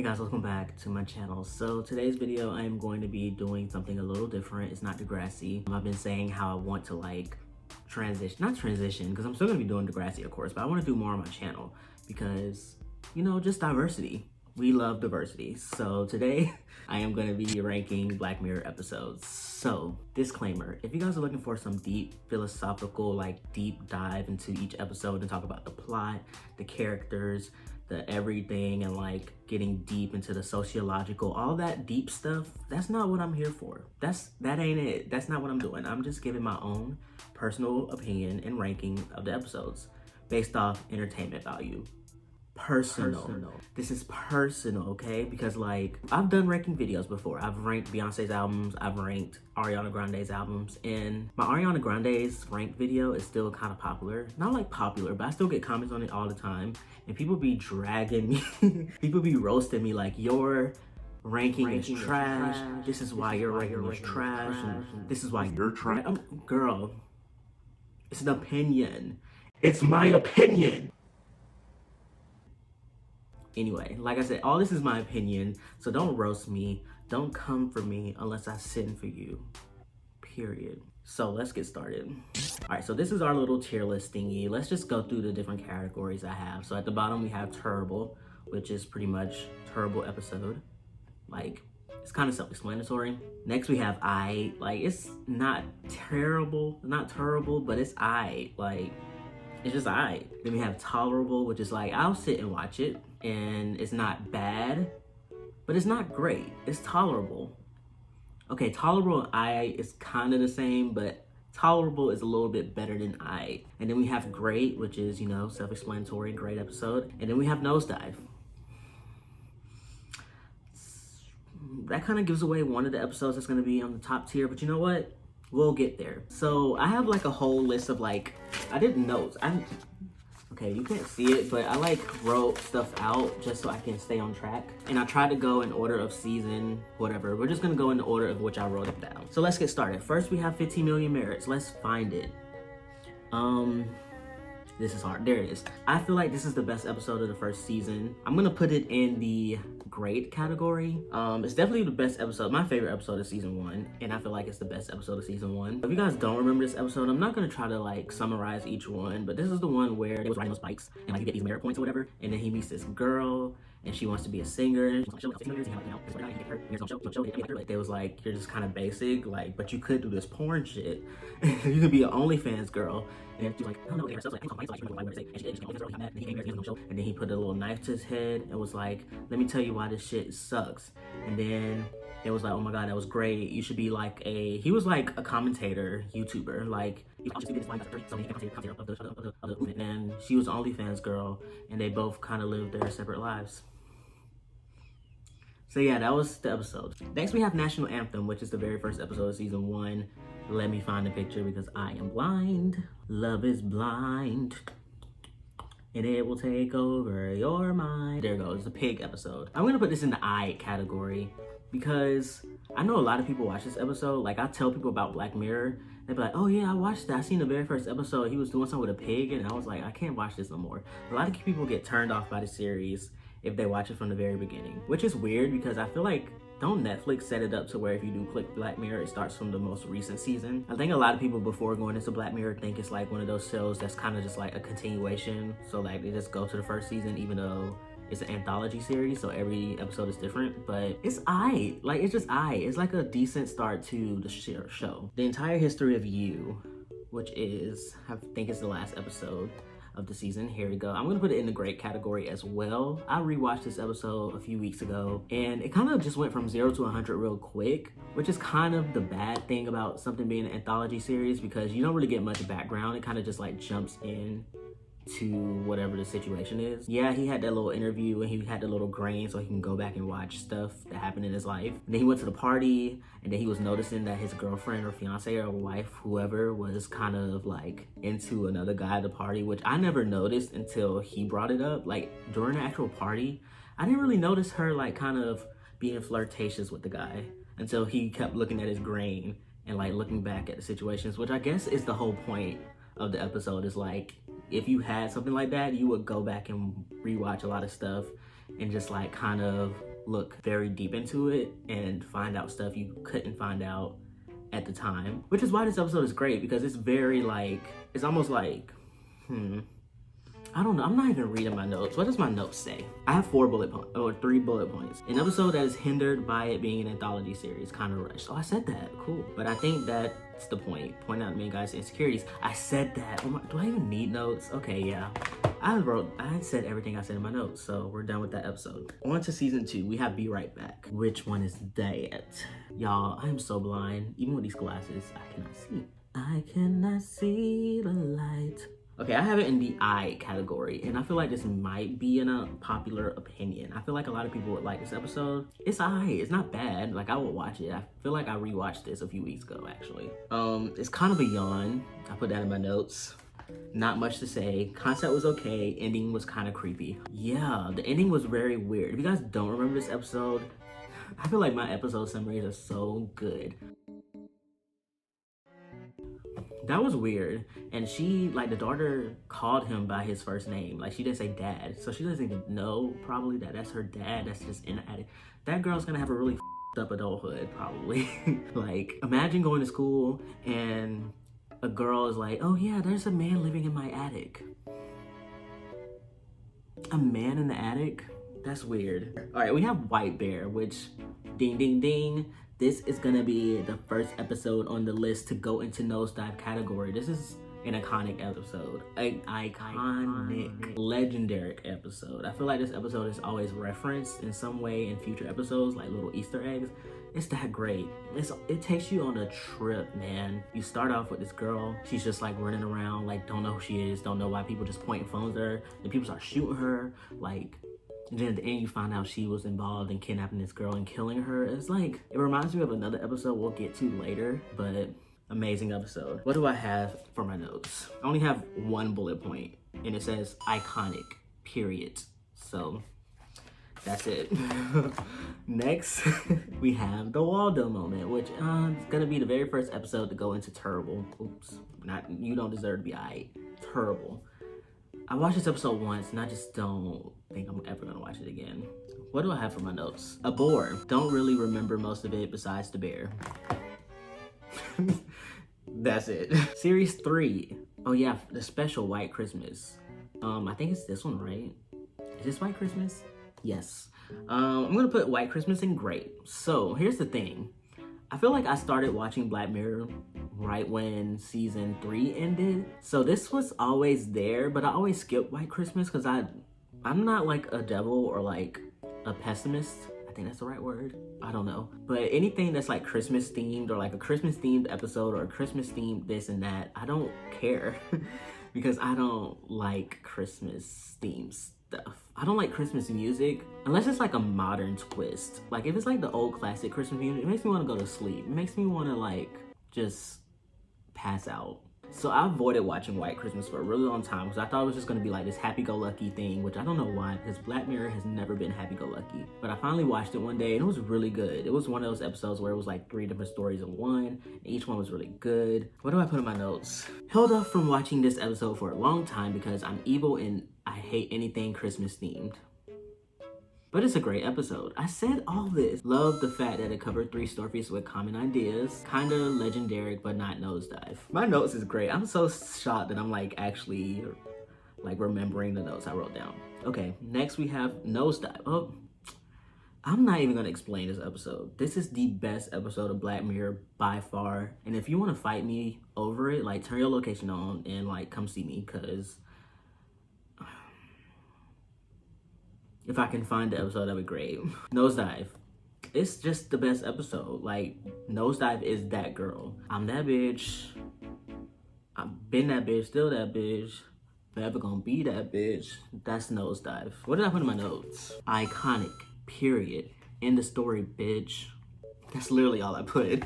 Hey guys, welcome back to my channel. So today's video, I am going to be doing something a little different. It's not Degrassi. I've been saying how I want to like not transition, because I'm still gonna be doing Degrassi of course, but I want to do more on my channel because, you know, just diversity. We love diversity. So today I am going to be ranking Black Mirror episodes. So disclaimer, if you guys are looking for some deep philosophical, like deep dive into each episode and talk about the plot, the characters, the everything, and like getting deep into the sociological, all that deep stuff, that's not what I'm here for. That ain't it. That's not what I'm doing. I'm just giving my own personal opinion and ranking of the episodes based off entertainment value. Personal. This is personal, okay? Because like I've done ranking videos before. I've ranked Beyonce's albums, I've ranked Ariana Grande's albums, and my Ariana Grande's ranked video is still kind of popular. Not like popular, but I still get comments on it all the time, and people be dragging me. People be roasting me like, your ranking is trash. This is why your ranking is trash. And this is why you're trash. Girl, it's an opinion. It's my opinion. Anyway, like I said, all this is my opinion, so don't roast me. Don't come for me unless I send for you, period. So let's get started. All right, so this is our little tier list thingy. Let's just go through the different categories I have. So at the bottom we have terrible, which is pretty much terrible episode. Like, it's kind of self-explanatory. Next we have I, like it's not terrible, but it's I, like it's just I. Then we have tolerable, which is like I'll sit and watch it, and it's not bad, but it's not great. It's tolerable. Okay, tolerable and I is kind of the same, but tolerable is a little bit better than I. And then we have great, which is, you know, self-explanatory, great episode. And then we have nosedive. That kind of gives away one of the episodes that's going to be on the top tier, but you know what? We'll get there. So I have like a whole list of like, I did notes. Okay, you can't see it, but I like wrote stuff out just so I can stay on track. And I tried to go in order of season, whatever. We're just gonna go in the order of which I wrote it down. So let's get started. First, we have 15 Million Merits. Let's find it. This is hard. There it is. I feel like this is the best episode of the first season. I'm gonna put it in the great category. It's definitely the best episode, my favorite episode of season 1, and I feel like it's the best episode of season 1. If you guys don't remember this episode, I'm not gonna try to like summarize each one, but this is the one where they was riding those bikes and like you get these merit points or whatever, and then he meets this girl and she wants to be a singer. Like they was like, you're just kind of basic, like, but you could do this porn shit. You could be an OnlyFans girl. And she's like, I don't know, and then he put a little knife to his head and was like, let me tell you why this shit sucks. And then it was like, oh my god, that was great. You should be like he was like a commentator, YouTuber, like, and she was an OnlyFans girl, and they both kind of lived their separate lives. So yeah, that was the episode. Next we have National Anthem, which is the very first episode of season 1. Let me find the picture because I am blind. Love is blind, and it will take over your mind. There it goes, the pig episode. I'm gonna put this in the I category because I know a lot of people watch this episode. Like I tell people about Black Mirror, they'd be like, oh yeah, I watched that. I seen the very first episode. He was doing something with a pig, and I was like, I can't watch this no more. A lot of people get turned off by the series if they watch it from the very beginning, which is weird because I feel like, don't Netflix set it up to where if you do click Black Mirror, it starts from the most recent season? I think a lot of people before going into Black Mirror think it's like one of those shows that's kind of just like a continuation. So like they just go to the first season even though it's an anthology series, so every episode is different, but it's it's just it's like a decent start to the show. The Entire History of You, which is, I think it's the last episode of the season. Here we go. I'm gonna put it in the great category as well. I rewatched this episode a few weeks ago, and it kind of just went from 0 to 100 real quick, which is kind of the bad thing about something being an anthology series, because you don't really get much background. It kind of just like jumps in to whatever the situation is. Yeah, he had that little interview and he had the little grain so he can go back and watch stuff that happened in his life. And then he went to the party, and then he was noticing that his girlfriend or fiance or wife, whoever, was kind of like into another guy at the party, which I never noticed until he brought it up. Like during the actual party, I didn't really notice her like kind of being flirtatious with the guy until he kept looking at his grain and like looking back at the situations, which I guess is the whole point of the episode, is like, if you had something like that, you would go back and rewatch a lot of stuff and just like kind of look very deep into it and find out stuff you couldn't find out at the time. Which is why this episode is great, because it's very like, it's almost like, I don't know. I'm not even reading my notes. What does my notes say? I have 3 bullet points. An episode that is hindered by it being an anthology series, kind of rushed. Oh, I said that. Cool. But I think that's the point. Point out main guy's insecurities. I said that. Oh my, do I even need notes? Okay, yeah. I said everything I said in my notes, so we're done with that episode. On to season 2. We have Be Right Back. Which one is that? Y'all, I am so blind. Even with these glasses, I cannot see. I cannot see the light. Okay, I have it in the I category, and I feel like this might be in a popular opinion. I feel like a lot of people would like this episode. It's it's not bad. Like, I would watch it. I feel like I rewatched this a few weeks ago, actually. It's kind of a yawn. I put that in my notes. Not much to say. Concept was okay. Ending was kind of creepy. Yeah, the ending was very weird. If you guys don't remember this episode, I feel like my episode summaries are so good. That was weird. And she, like, the daughter called him by his first name. Like, she didn't say dad. So she doesn't even know, probably, that that's her dad. That's just in the attic. That girl's gonna have a really up adulthood, probably. Like, imagine going to school and a girl is like, oh yeah, there's a man living in my attic. A man in the attic? That's weird. All right, we have White Bear, which, ding, ding, ding. This is gonna be the first episode on the list to go into Nosedive category. This is an iconic episode. An iconic, legendary episode. I feel like this episode is always referenced in some way in future episodes, like little Easter eggs. It's that great. It takes you on a trip, man. You start off with this girl. She's just like running around, like don't know who she is, don't know why people just pointing phones at her. And people start shooting her, like, and then at the end you find out she was involved in kidnapping this girl and killing her. It's like, it reminds me of another episode we'll get to later, but amazing episode. What do I have for my notes? I only have 1 bullet point, and it says iconic, period. So that's it. Next, we have the Waldo moment, which is gonna be the very first episode to go into terrible. Oops, not you don't deserve to be aight. Terrible. I watched this episode once, and I just don't think I'm ever gonna watch it again. What do I have for my notes? A bore. Don't really remember most of it besides the bear. That's it. Series 3. Oh yeah, the special White Christmas. I think it's this one, right? Is this White Christmas? Yes. I'm gonna put White Christmas in great. So here's the thing. I feel like I started watching Black Mirror right when season 3 ended. So this was always there, but I always skip White Christmas because I'm not like a devil or like a pessimist. I think that's the right word. I don't know. But anything that's like Christmas themed or like a Christmas themed episode or a Christmas themed this and that, I don't care because I don't like Christmas themed stuff. I don't like Christmas music unless it's like a modern twist. Like if it's like the old classic Christmas music, it makes me want to go to sleep. It makes me want to like just pass out. So I avoided watching White Christmas for a really long time because I thought it was just going to be like this happy-go-lucky thing, which I don't know why, because Black Mirror has never been happy-go-lucky. But I finally watched it one day and it was really good. It was one of those episodes where it was like 3 different stories in one, and each one was really good. What do I put in my notes? Held off from watching this episode for a long time because I'm evil and I hate anything Christmas themed. But it's a great episode. I said all this. Love the fact that it covered 3 stories with common ideas. Kinda legendary, but not Nosedive. My notes is great. I'm so shocked that I'm like actually like remembering the notes I wrote down. Okay, next we have Nosedive. Oh, I'm not even gonna explain this episode. This is the best episode of Black Mirror by far. And if you wanna fight me over it, like turn your location on and like come see me, cause if I can find the episode, that'd be great. Nosedive. It's just the best episode. Like, Nosedive is that girl. I'm that bitch. I've been that bitch, still that bitch. Forever gonna be that bitch. That's Nosedive. What did I put in my notes? Iconic, period. End the story, bitch. That's literally all I put.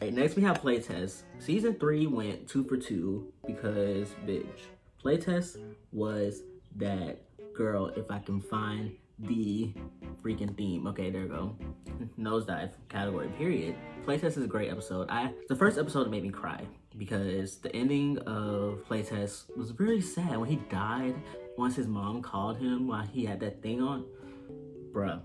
Right, next we have Playtest. Season 3 went 2 for 2 because, bitch. Playtest was that girl, if I can find the freaking theme. Okay, there we go. Nosedive category, period. Playtest is a great episode. The first episode made me cry because the ending of Playtest was very sad. When he died, once his mom called him while he had that thing on, bruh,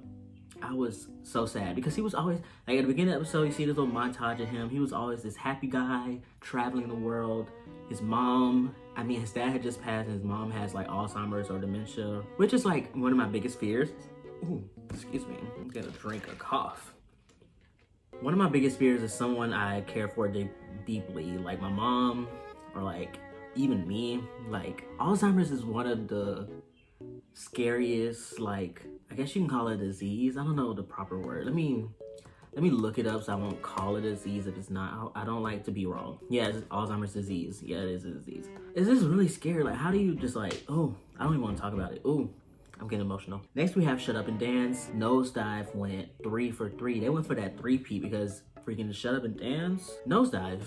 I was so sad because he was always, like, at the beginning of the episode, you see this little montage of him. He was always this happy guy traveling the world. His mom, I mean, his dad had just passed, and his mom has like Alzheimer's or dementia, which is like one of my biggest fears. Ooh, excuse me, I'm gonna drink a cough. One of my biggest fears is someone I care for deeply, like my mom or like even me. Like, Alzheimer's is one of the scariest, like, I guess you can call it a disease. I don't know the proper word. Let me look it up so I won't call it a disease if it's not. I don't like to be wrong. Yeah, it's Alzheimer's disease. Yeah, it is a disease. It's just really scary. Like, how do you just like, oh, I don't even want to talk about it. Oh, I'm getting emotional. Next we have Shut Up and Dance. Nosedive went 3 for 3. They went for that 3-peat because freaking Shut Up and Dance, Nosedive,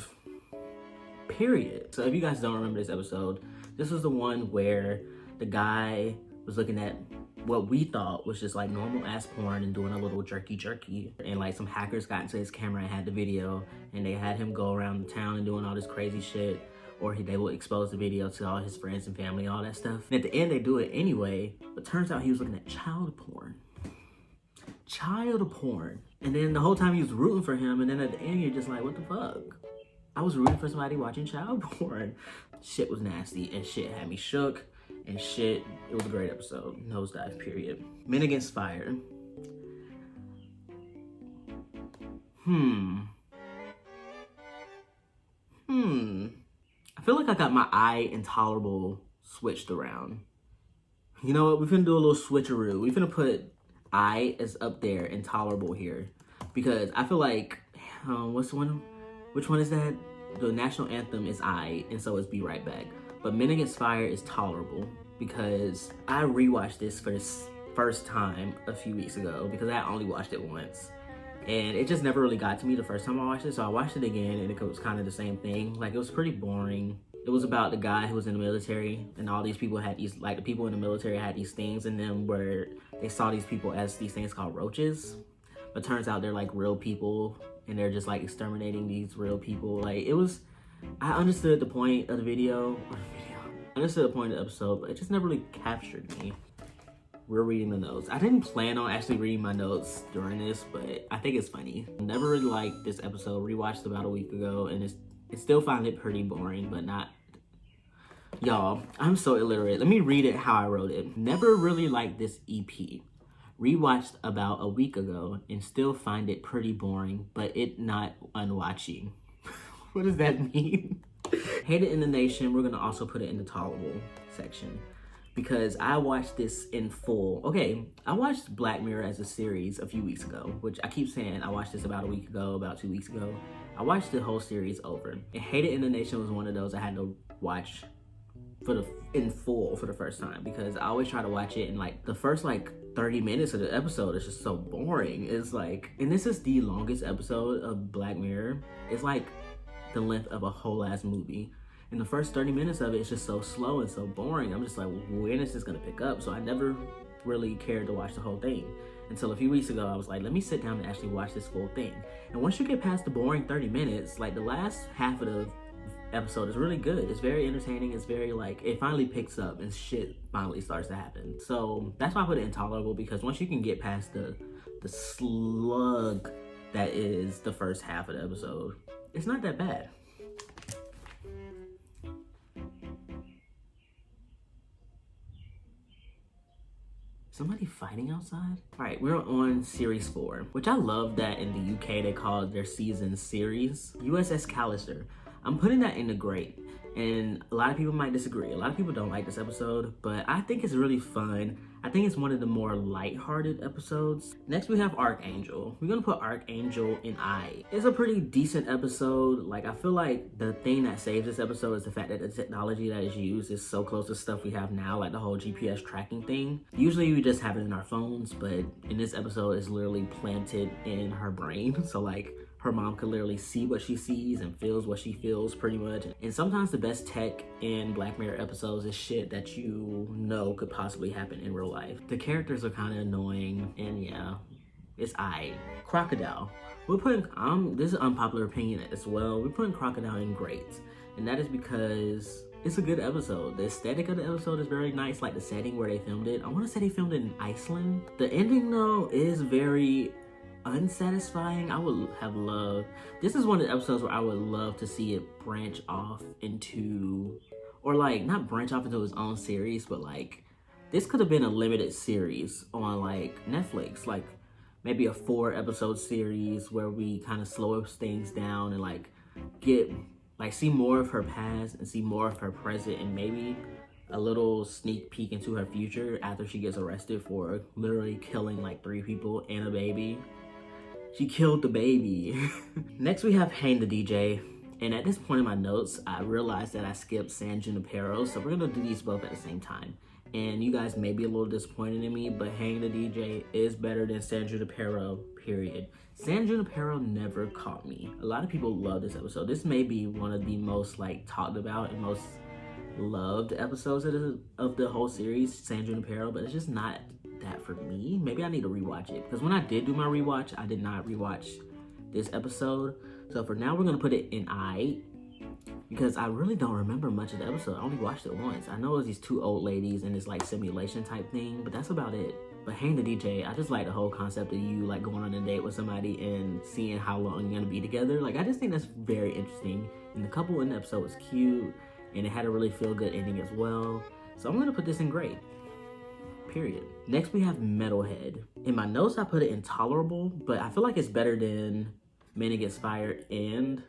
period. So if you guys don't remember this episode, this was the one where the guy was looking at what we thought was just like normal ass porn and doing a little jerky, and like some hackers got into his camera and had the video, and they had him go around the town and doing all this crazy shit, or they will expose the video to all his friends and family, all that stuff. And at the end they do it anyway, but turns out he was looking at child porn. And then the whole time he was rooting for him, and then at the end you're just like, what the fuck? I was rooting for somebody watching child porn. Shit was nasty, and shit had me shook. And shit, it was a great episode. Nosedive, period. Men Against Fire. I feel like I got my I Intolerable switched around. You know what? We're finna do a little switcheroo. We're finna put I as up there, Intolerable here. Because I feel like, what's the one? Which one is that? The national anthem is I, and so is Be Right Back. But Men Against Fire is Tolerable because I rewatched this for the first time a few weeks ago because I only watched it once. And it just never really got to me the first time I watched it. So I watched it again and it was kind of the same thing. Like, it was pretty boring. It was about the guy who was in the military, and all these people had these, like, the people in the military had these things in them where they saw these people as these things called roaches. But turns out they're like real people, and they're just like exterminating these real people. Like, it was, I understood the point of the video. I understood the point of the episode, but it just never really captured me. We're reading the notes. I didn't plan on actually reading my notes during this, but I think it's funny. Never really liked this episode. Rewatched about a week ago, and I still find it pretty boring, but not. Y'all, I'm so illiterate. Let me read it how I wrote it. Never really liked this EP. Rewatched about a week ago and still find it pretty boring, but it not unwatching. What does that mean? Hate It in the Nation, we're gonna also put it in the tolerable section because I watched this in full. Okay, I watched Black Mirror as a series a few weeks ago, which I keep saying I watched this about a week ago, about 2 weeks ago. I watched the whole series over. And Hate It in the Nation was one of those I had to watch in full for the first time because I always try to watch it in like the first like 30 minutes of the episode. It's just so boring. It's like, and this is the longest episode of Black Mirror. It's like the length of a whole ass movie. And the first 30 minutes of it is just so slow and so boring. I'm just like, when is this gonna pick up? So I never really cared to watch the whole thing until a few weeks ago. I was like, let me sit down and actually watch this full thing. And once you get past the boring 30 minutes, like the last half of the episode is really good. It's very entertaining. It's very like, it finally picks up and shit finally starts to happen. So that's why I put it Intolerable, because once you can get past the slug that is the first half of the episode, it's not that bad. Somebody fighting outside? All right, we're on series 4, which I love that in the UK they call their season series. USS Callister. I'm putting that in the great, and a lot of people might disagree. A lot of people don't like this episode, but I think it's really fun. I think it's one of the more lighthearted episodes. Next we have Archangel. We're gonna put Archangel in I. It's a pretty decent episode. Like, I feel like the thing that saves this episode is the fact that the technology that is used is so close to stuff we have now, like the whole GPS tracking thing. Usually we just have it in our phones, but in this episode it's literally planted in her brain. So like, her mom could literally see what she sees and feels what she feels, pretty much. And sometimes the best tech in Black Mirror episodes is shit that you know could possibly happen in real life. The characters are kind of annoying, and yeah, it's Crocodile. We're putting, this is unpopular opinion as well, we're putting Crocodile in great. And that is because it's a good episode. The aesthetic of the episode is very nice, like the setting where they filmed it. I want to say they filmed it in Iceland. The ending though is very unsatisfying. I would have loved, this is one of the episodes where I would love to see it branch off into, or like not branch off into its own series, but like this could have been a limited series on like Netflix, like maybe a 4-episode series where we kind of slow things down and like get like see more of her past and see more of her present, and maybe a little sneak peek into her future after she gets arrested for literally killing like 3 people and a baby. She killed the baby. Next we have Hang the DJ. And at this point in my notes, I realized that I skipped San Junipero, so we're gonna do these both at the same time. And you guys may be a little disappointed in me, but Hang the DJ is better than San Junipero, period. San Junipero never caught me. A lot of people love this episode. This may be one of the most like talked about and most loved episodes of the whole series, San Junipero, but it's just not that for me. Maybe I need to rewatch it, because when I did do my rewatch, I did not rewatch this episode. So for now, we're gonna put it in I, because I really don't remember much of the episode. I only watched it once. I know it was these 2 old ladies and this like simulation type thing, but that's about it. But Hang the DJ, I just like the whole concept of you like going on a date with somebody and seeing how long you're gonna be together. Like I just think that's very interesting. And the couple in the episode was cute, and it had a really feel good ending as well. So I'm gonna put this in great. Period. Next we have Metalhead. In my notes I put it intolerable, but I feel like it's better than Man Against Fire and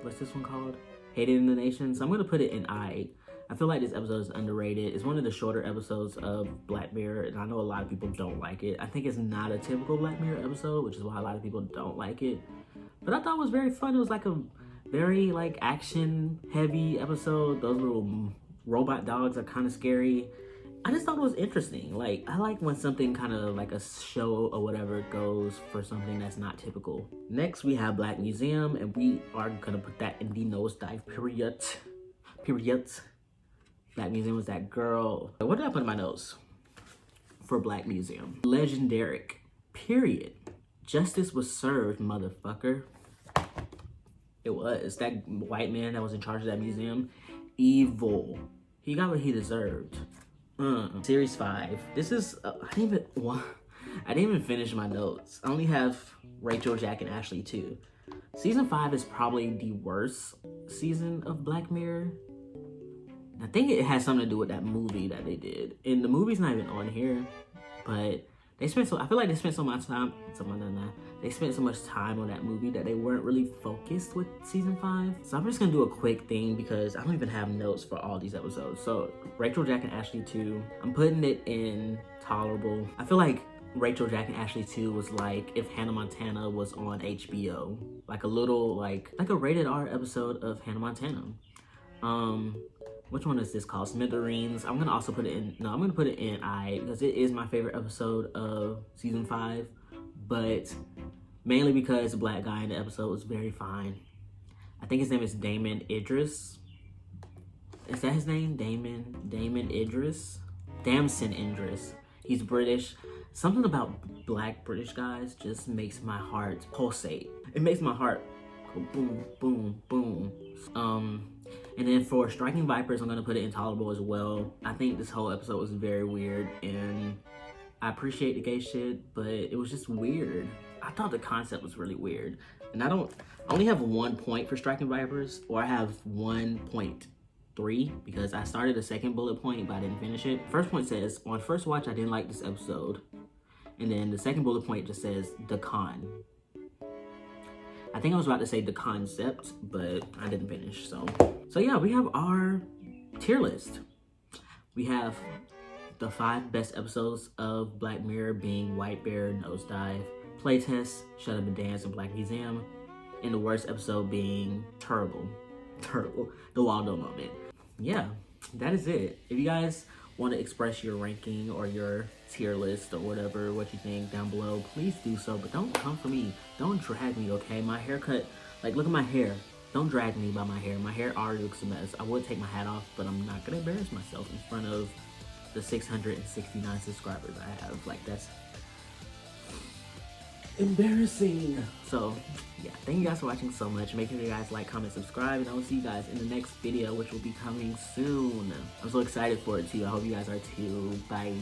what's this one called? Hated in the Nation. So I'm gonna put it in I. I feel like this episode is underrated. It's one of the shorter episodes of Black Mirror, and I know a lot of people don't like it. I think it's not a typical Black Mirror episode, which is why a lot of people don't like it. But I thought it was very fun. It was like a very like action heavy episode. Those little robot dogs are kind of scary. I just thought it was interesting. Like, I like when something kind of like a show or whatever goes for something that's not typical. Next, we have Black Museum, and we are gonna put that in the nosedive period. Black Museum was that girl. What did I put in my notes for Black Museum? Legendary, period. Justice was served, motherfucker. It was. That white man that was in charge of that museum, evil. He got what he deserved. Series 5. This is I didn't even finish my notes. I only have Rachel, Jack, and Ashley too. Season 5 is probably the worst season of Black Mirror. I think it has something to do with that movie that they did. And the movie's not even on here, but I feel like they spent so much time. They spent so much time on that movie that they weren't really focused with season 5. So I'm just gonna do a quick thing because I don't even have notes for all these episodes. So Rachel, Jack, and Ashley 2, I'm putting it in tolerable. I feel like Rachel, Jack, and Ashley 2 was like if Hannah Montana was on HBO. Like a little, like a rated R episode of Hannah Montana. Which one is this called? Smithereens. I'm gonna also put it in, I'm gonna put it in I, because it is my favorite episode of season 5. But mainly because the black guy in the episode was very fine. I think his name is Damon Idris. Is that his name? Damon Idris? Damson Idris. He's British. Something about black British guys just makes my heart pulsate. It makes my heart go boom, boom, boom. And then for Striking Vipers, I'm gonna put it intolerable as well. I think this whole episode was very weird, and I appreciate the gay shit, but it was just weird. I thought the concept was really weird. And I only have 1 point for Striking Vipers, or I have 1.3 because I started the second bullet point, but I didn't finish it. First point says, on first watch, I didn't like this episode. And then the second bullet point just says, the con. I think I was about to say the concept, but I didn't finish, so yeah, we have our tier list. We have the 5 best episodes of Black Mirror being White Bear, Nosedive, Playtest, Shut Up and Dance, and Black Museum. And the worst episode being Terrible, the Waldo moment. Yeah, that is it. If you guys want to express your ranking or your tier list or whatever, what you think down below, please do so, but don't come for me. Don't drag me, okay? My haircut, like, look at my hair. Don't drag me by my hair. My hair already looks a mess. I would take my hat off, but I'm not gonna embarrass myself in front of the 669 subscribers I have. Like, embarrassing. So yeah, thank you guys for watching so much. Make sure you guys like, comment, subscribe, and I will see you guys in the next video, which will be coming soon. I'm so excited for it too. I hope you guys are too. Bye.